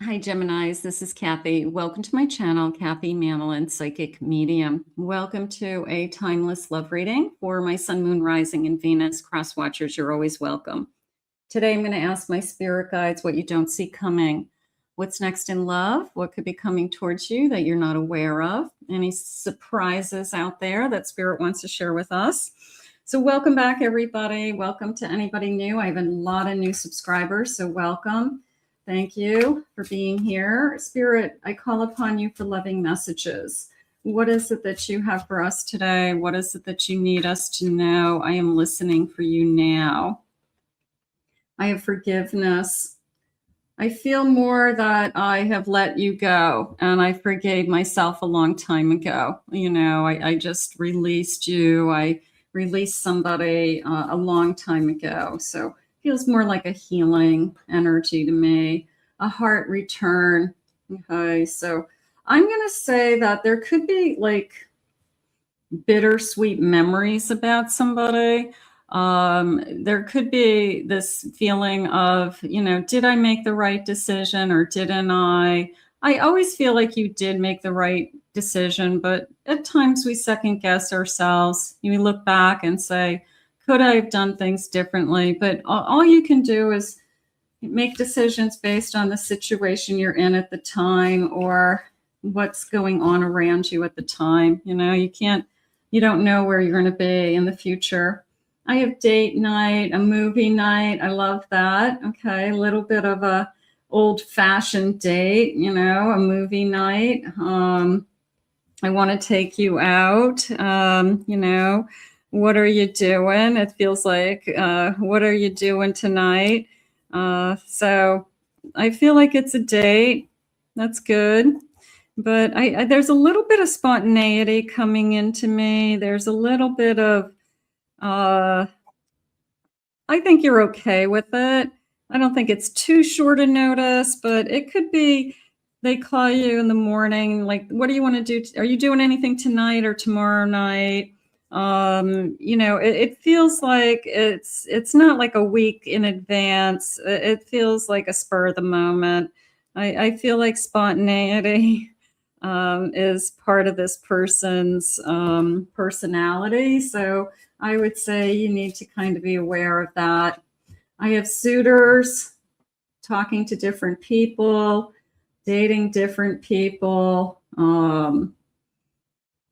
Hi, Geminis. This is Kathy. Welcome to my channel, Kathy Mamolen, Psychic Medium. Welcome to a timeless love reading for my Sun, Moon, Rising, and Venus cross watchers. You're always welcome. Today, I'm going to ask my spirit guides what you don't see coming. What's next in love? What could be coming towards you that you're not aware of? Any surprises out there that spirit wants to share with us? So welcome back, everybody. Welcome to anybody new. I have a lot of new subscribers, so welcome. Thank you for being here. Spirit, I call upon you for loving messages. What is it that you have for us today? What is it that you need us to know? I am listening for you now. I have forgiveness. I feel more that I have let you go, and I forgave myself a long time ago. You know, I just released you. I released somebody a long time ago. So feels more like a healing energy to me, a heart return. Okay, so I'm going to say that there could be like bittersweet memories about somebody. There could be this feeling of, you know, did I make the right decision or didn't I? I always feel like you did make the right decision, but at times we second guess ourselves. You look back and say, could I have done things differently? But all you can do is make decisions based on the situation you're in at the time or what's going on around you at the time. You know, you don't know where you're going to be in the future. I have date night, a movie night. I love that. Okay, a little bit of a old-fashioned date, you know, a movie night. I want to take you out, you know. What are you doing? It feels like, what are you doing tonight? So I feel like it's a date. That's good. But there's a little bit of spontaneity coming into me. There's a little bit of, I think you're okay with it. I don't think it's too short a notice, but it could be they call you in the morning, like, what do you want to do? Are you doing anything tonight or tomorrow night? You know, it feels like it's not like a week in advance. It feels like a spur of the moment. I feel like spontaneity is part of this person's personality. So I would say you need to kind of be aware of that. I have suitors, talking to different people, dating different people,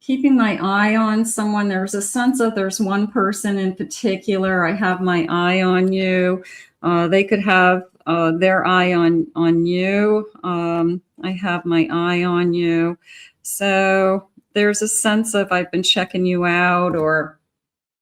keeping my eye on someone. There's a sense of there's one person in particular. I have my eye on you. They could have their eye on you. I have my eye on you. So there's a sense of I've been checking you out, or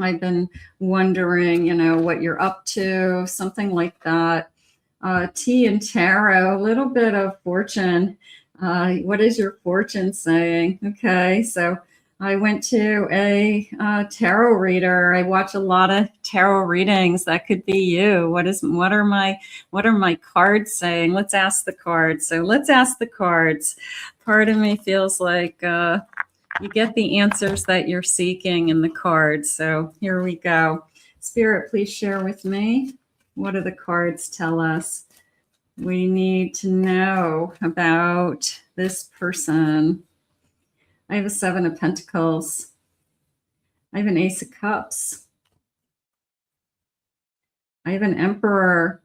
I've been wondering, you know, what you're up to, something like that. Tea and tarot, a little bit of fortune. What is your fortune saying? Okay, so I went to a tarot reader. I watch a lot of tarot readings. That could be you. What are my cards saying? Let's ask the cards. So let's ask the cards. Part of me feels like you get the answers that you're seeking in the cards. So here we go. Spirit, please share with me. What do the cards tell us we need to know about this person? I have a 7 of Pentacles. I have an Ace of Cups. I have an Emperor.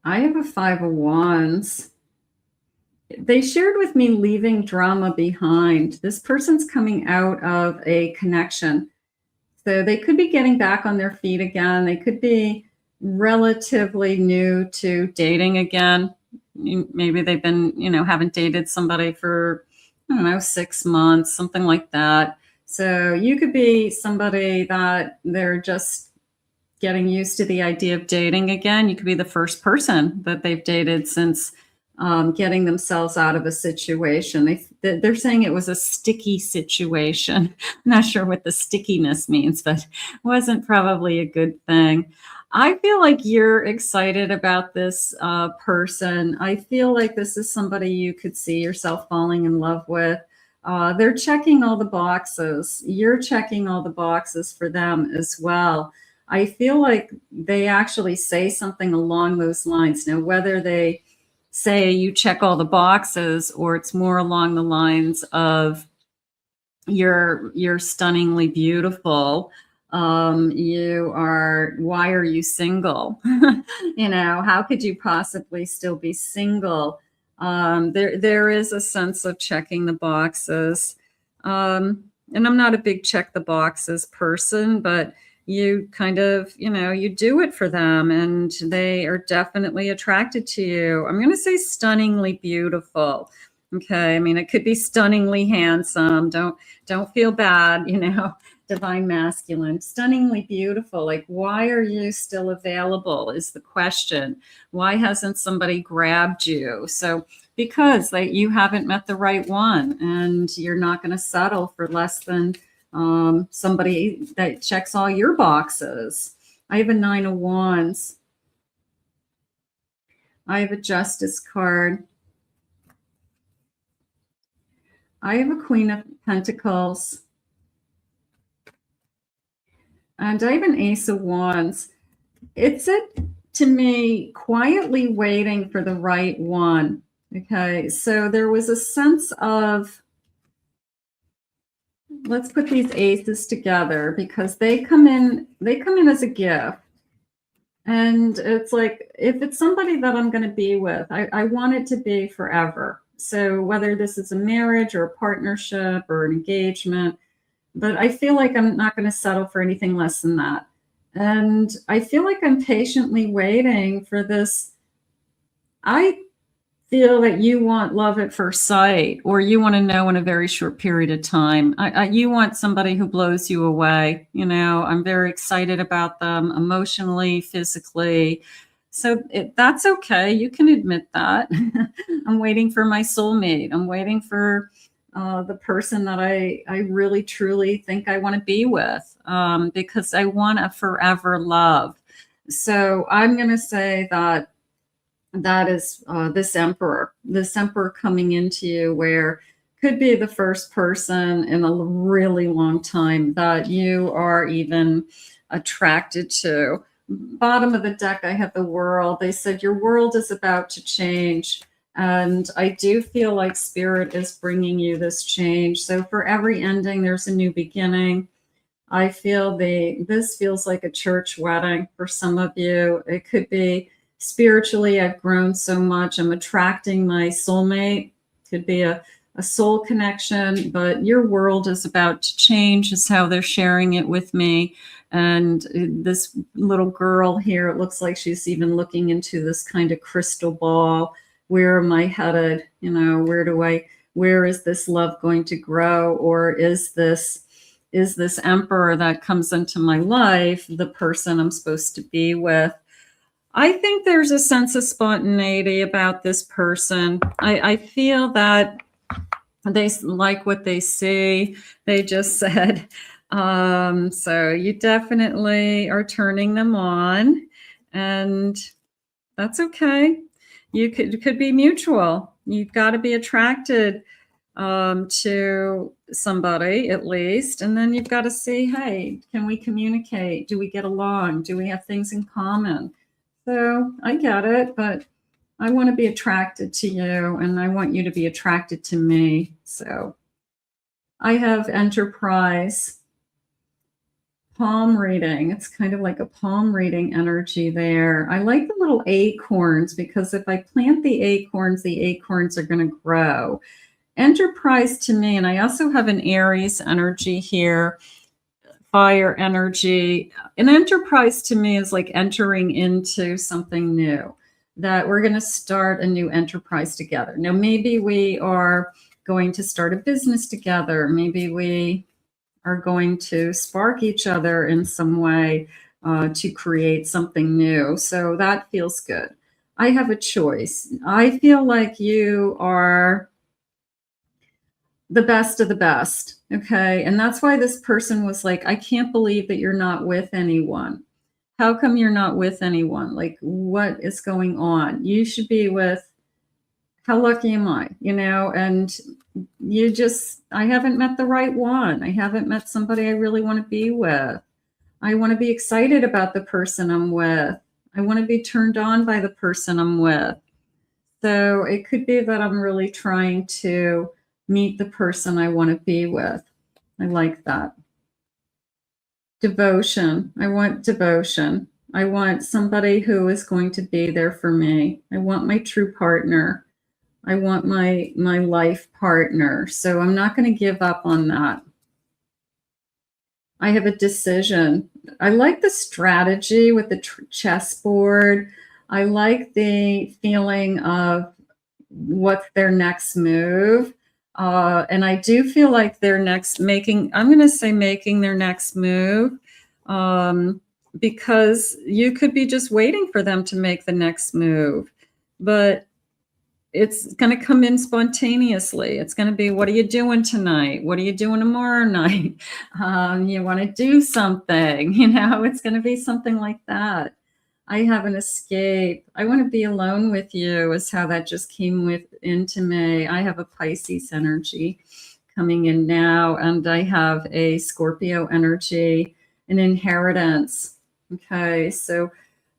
I have a 5 of Wands. They shared with me leaving drama behind. This person's coming out of a connection. So they could be getting back on their feet again. They could be relatively new to dating again. Maybe they've been, you know, haven't dated somebody for, I don't know, 6 months, something like that. So you could be somebody that they're just getting used to the idea of dating again. You could be the first person that they've dated since getting themselves out of a situation. They're saying it was a sticky situation. I'm not sure what the stickiness means, but it wasn't probably a good thing. I feel like you're excited about this person. I feel like this is somebody you could see yourself falling in love with. They're checking all the boxes. You're checking all the boxes for them as well. I feel like they actually say something along those lines. Now, whether they say you check all the boxes or it's more along the lines of you're stunningly beautiful, why are you single? How could you possibly still be single? There is a sense of checking the boxes. And I'm not a big check the boxes person, but you kind of, you do it for them and they are definitely attracted to you. I'm going to say stunningly beautiful. Okay. I mean, it could be stunningly handsome. Don't feel bad, divine masculine, stunningly beautiful. Like, why are you still available is the question. Why hasn't somebody grabbed you? So because you haven't met the right one and you're not going to settle for less than somebody that checks all your boxes. I have a 9 of Wands. I have a Justice card. I have a Queen of Pentacles. And I have an Ace of Wands. It's to me, quietly waiting for the right one. Okay, so there was a sense of, let's put these aces together because they come in as a gift. And it's like, if it's somebody that I'm going to be with, I want it to be forever. So whether this is a marriage or a partnership or an engagement, but I feel like I'm not going to settle for anything less than that. And I feel like I'm patiently waiting for this. I feel that you want love at first sight, or you want to know in a very short period of time. You want somebody who blows you away. I'm very excited about them emotionally, physically. So that's okay. You can admit that. I'm waiting for my soulmate. I'm waiting for the person that I really, truly think I want to be with, because I want a forever love. So I'm going to say that is this emperor coming into you, where could be the first person in a really long time that you are even attracted to. Bottom of the deck, I have the World. They said your world is about to change. And I do feel like Spirit is bringing you this change. So for every ending, there's a new beginning. I feel this feels like a church wedding for some of you. It could be spiritually, I've grown so much. I'm attracting my soulmate. Could be a soul connection, but your world is about to change, is how they're sharing it with me. And this little girl here, it looks like she's even looking into this kind of crystal ball. Where am I headed? Where is this love going to grow? Or is this emperor that comes into my life the person I'm supposed to be with? I think there's a sense of spontaneity about this person. I feel that they like what they see. They just said, so you definitely are turning them on, and that's okay. It could be mutual. You've got to be attracted to somebody at least, and then you've got to see, hey, can we communicate? Do we get along? Do we have things in common? So I get it, but I want to be attracted to you and I want you to be attracted to me. So I have Enterprise, palm reading. It's kind of like a palm reading energy there. I like the little acorns because if I plant the acorns are going to grow. Enterprise to me, and I also have an Aries energy here, fire energy. An enterprise to me is like entering into something new, that we're going to start a new enterprise together. Now, maybe we are going to start a business together. Maybe we are going to spark each other in some way to create something new. So that feels good. I have a choice. I feel like you are the best of the best. Okay. And that's why this person was like, I can't believe that you're not with anyone. How come you're not with anyone? Like, what is going on? You should be with, how lucky am I? And I haven't met the right one. I haven't met somebody I really want to be with. I want to be excited about the person I'm with. I want to be turned on by the person I'm with. So it could be that I'm really trying to meet the person I want to be with. I like that. Devotion. I want devotion. I want somebody who is going to be there for me. I want my true partner. I want my life partner. So I'm not going to give up on that. I have a decision. I like the strategy with the chessboard. I like the feeling of what's their next move. And I do feel like I'm going to say making their next move, because you could be just waiting for them to make the next move. But it's going to come in spontaneously. It's going to be, what are you doing tonight? What are you doing tomorrow night? You want to do something, it's going to be something like that. I have an escape. I want to be alone with you is how that just came into me. I have a Pisces energy coming in now, and I have a Scorpio energy, an inheritance. Okay, so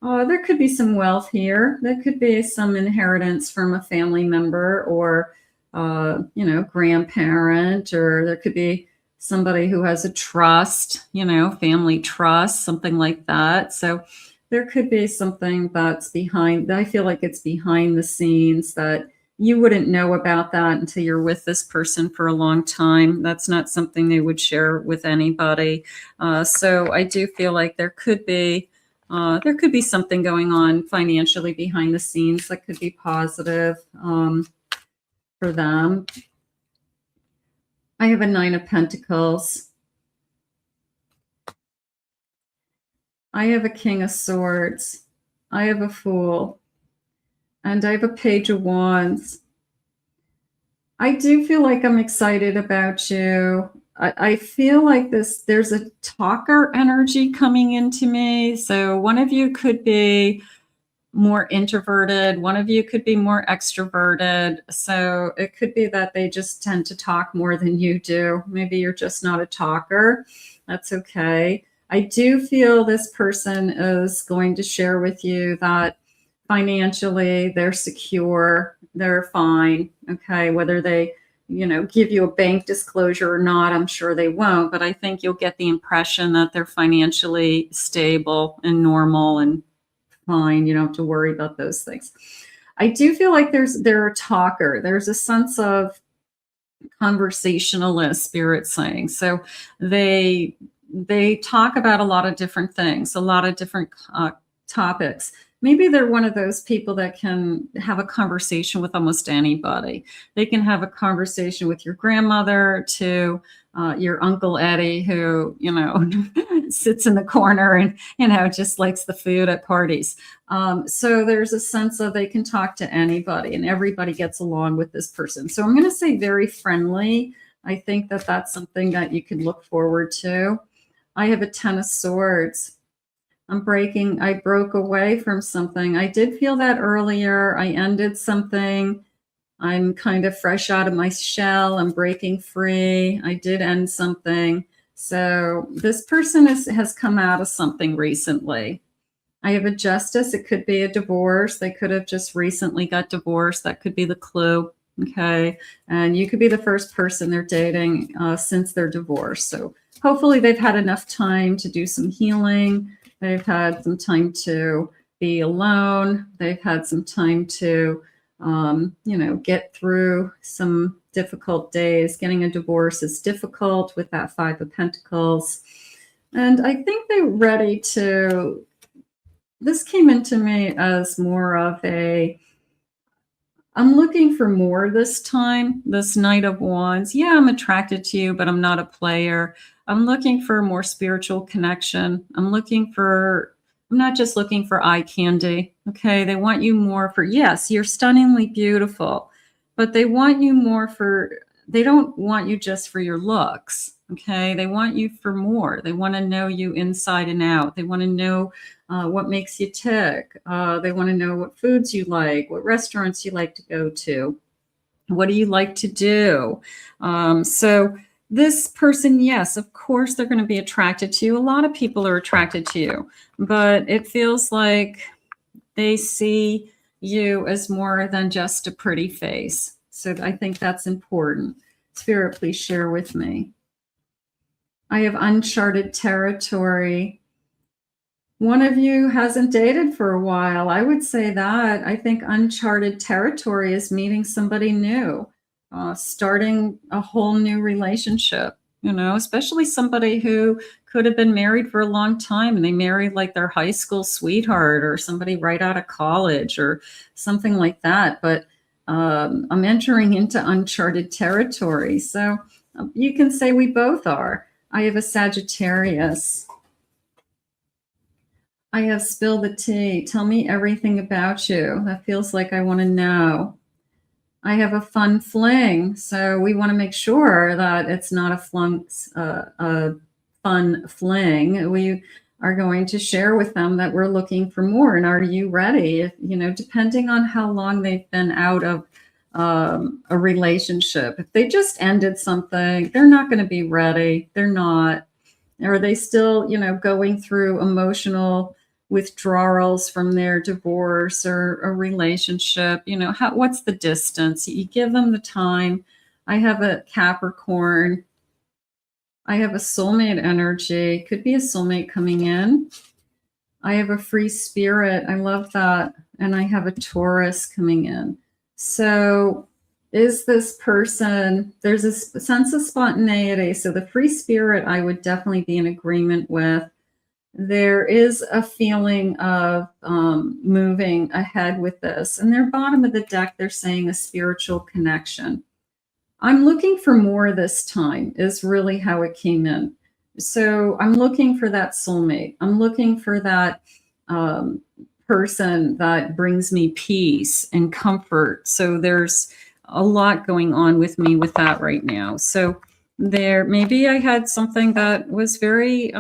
there could be some wealth here. There could be some inheritance from a family member or, grandparent, or there could be somebody who has a trust, family trust, something like that. So there could be something that's behind. I feel like it's behind the scenes that you wouldn't know about that until you're with this person for a long time. That's not something they would share with anybody. So I do feel like there could be something going on financially behind the scenes that could be positive for them. I have a 9 of Pentacles. I have a King of Swords. I have a Fool. And I have a Page of Wands. I do feel like I'm excited about you. I feel like there's a talker energy coming into me. So one of you could be more introverted. One of you could be more extroverted. So it could be that they just tend to talk more than you do. Maybe you're just not a talker. That's okay. I do feel this person is going to share with you that financially they're secure, they're fine. Okay, whether they give you a bank disclosure or not, I'm sure they won't, but I think you'll get the impression that they're financially stable and normal and fine. You don't have to worry about those things. I do feel like they're a talker. There's a sense of conversationalist, spirit saying. So they talk about a lot of different things, a lot of different topics. Maybe they're one of those people that can have a conversation with almost anybody. They can have a conversation with your grandmother to your Uncle Eddie, who, sits in the corner and, just likes the food at parties. So there's a sense of they can talk to anybody and everybody gets along with this person. So I'm going to say very friendly. I think that that's something that you can look forward to. I have a 10 of Swords. I broke away from something. I did feel that earlier. I ended something. I'm kind of fresh out of my shell. I'm breaking free. I did end something. So this person has come out of something recently. I have a Justice. It could be a divorce. They could have just recently got divorced. That could be the clue. Okay. And you could be the first person they're dating since their divorce. So hopefully they've had enough time to do some healing. They've had some time to be alone. They've had some time to, get through some difficult days. Getting a divorce is difficult with that 5 of Pentacles. And I think they're ready to, this came into me as more of I'm looking for more this time, this Knight of Wands. Yeah, I'm attracted to you, but I'm not a player. I'm looking for more spiritual connection. I'm not just looking for eye candy. Okay, they want you more for, yes, you're stunningly beautiful, but they want you more they don't want you just for your looks. Okay, they want you for more. They want to know you inside and out. They want to know what makes you tick. They want to know what foods you like, what restaurants you like to go to. What do you like to do? So This person, yes, of course they're going to be attracted to you. A lot of people are attracted to you, but it feels like they see you as more than just a pretty face. So I think that's important. Spirit, please share with me. I have uncharted territory. One of you hasn't dated for a while. I would say that. I think uncharted territory is meeting somebody new, starting a whole new relationship, especially somebody who could have been married for a long time and they married like their high school sweetheart or somebody right out of college or something like that. But I'm entering into uncharted territory. So you can say we both are. I have a Sagittarius. I have spilled the tea. Tell me everything about you. That feels like I want to know. I have a fun fling. So we want to make sure that it's not a fun fling. We are going to share with them that we're looking for more. And are you ready? Depending on how long they've been out of a relationship. If they just ended something, they're not going to be ready. They're not. Are they still, going through emotional withdrawals from their divorce or a relationship? What's the distance? You give them the time. I have a Capricorn. I have a soulmate energy. Could be a soulmate coming in. I have a free spirit. I love that. And I have a Taurus coming in. So is this person, there's a sense of spontaneity. So the free spirit, I would definitely be in agreement with. There is a feeling of moving ahead with this. And their bottom of the deck, they're saying a spiritual connection. I'm looking for more this time is really how it came in. So I'm looking for that soulmate. I'm looking for that person that brings me peace and comfort. So there's a lot going on with me with that right now. So maybe I had something that was very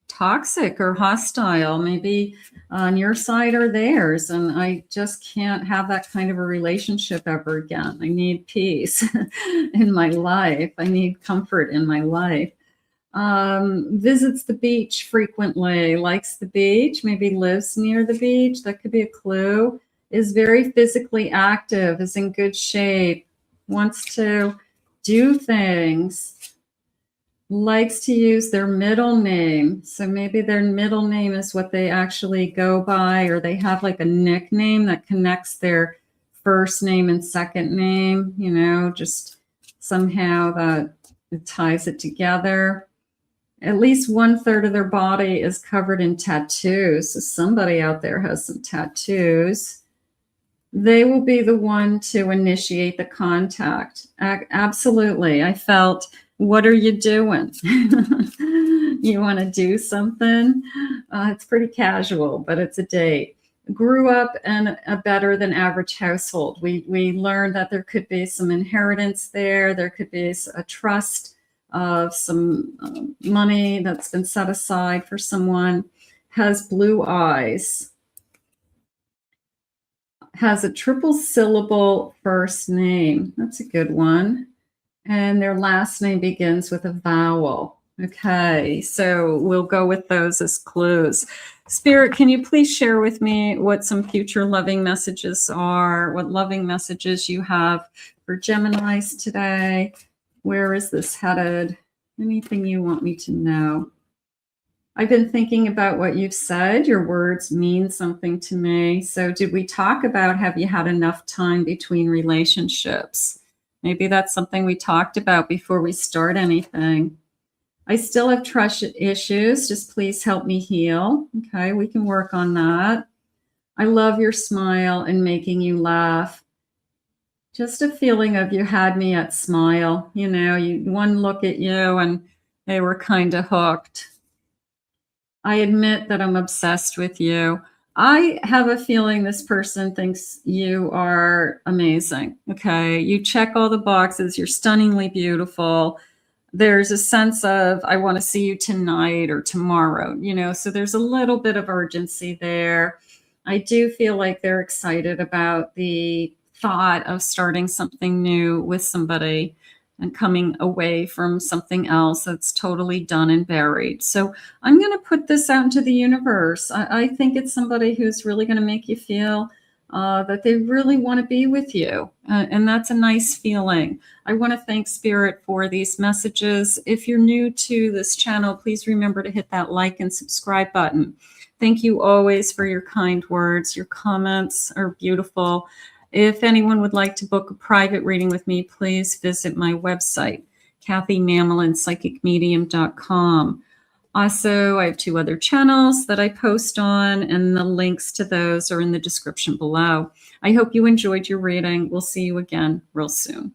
toxic or hostile, maybe on your side or theirs, and I just can't have that kind of a relationship ever again. I need peace in my life. I need comfort in my life. Visits the beach frequently, likes the beach, maybe lives near the beach. That could be a clue. Is very physically active, is in good shape, wants to do things, likes to use their middle name. So maybe their middle name is what they actually go by, or they have like a nickname that connects their first name and second name, just somehow that it ties it together. At least 1/3 of their body is covered in tattoos. So somebody out there has some tattoos. They will be the one to initiate the contact. Absolutely. I felt, what are you doing? You want to do something? It's pretty casual, but it's a date. Grew up in a better than average household. We learned that there could be some inheritance there. There could be a trust of some money that's been set aside for someone. Has blue eyes. Has a triple syllable first name. That's a good one. And their last name begins with a vowel. Okay, so we'll go with those as clues. Spirit, can you please share with me what some future loving messages are, what loving messages you have for Geminis today? Where is this headed? Anything you want me to know? I've been thinking about what you've said. Your words mean something to me. So did we talk about, have you had enough time between relationships? Maybe that's something we talked about before we start anything. I still have trust issues. Just please help me heal. Okay, we can work on that. I love your smile and making you laugh. Just a feeling of you had me at smile. One look at you and they were kind of hooked. I admit that I'm obsessed with you. I have a feeling this person thinks you are amazing. Okay. You check all the boxes. You're stunningly beautiful. There's a sense of, I want to see you tonight or tomorrow, so there's a little bit of urgency there. I do feel like they're excited about the thought of starting something new with somebody. and coming away from something else that's totally done and buried. So I'm going to put this out into the universe. I think it's somebody who's really going to make you feel that they really want to be with you. And that's a nice feeling. I want to thank Spirit for these messages. If you're new to this channel, please remember to hit that like and subscribe button. Thank you always for your kind words. Your comments are beautiful. If anyone would like to book a private reading with me, please visit my website, kathymamolenspsychicmedium.com. Also, I have 2 other channels that I post on, and the links to those are in the description below. I hope you enjoyed your reading. We'll see you again real soon.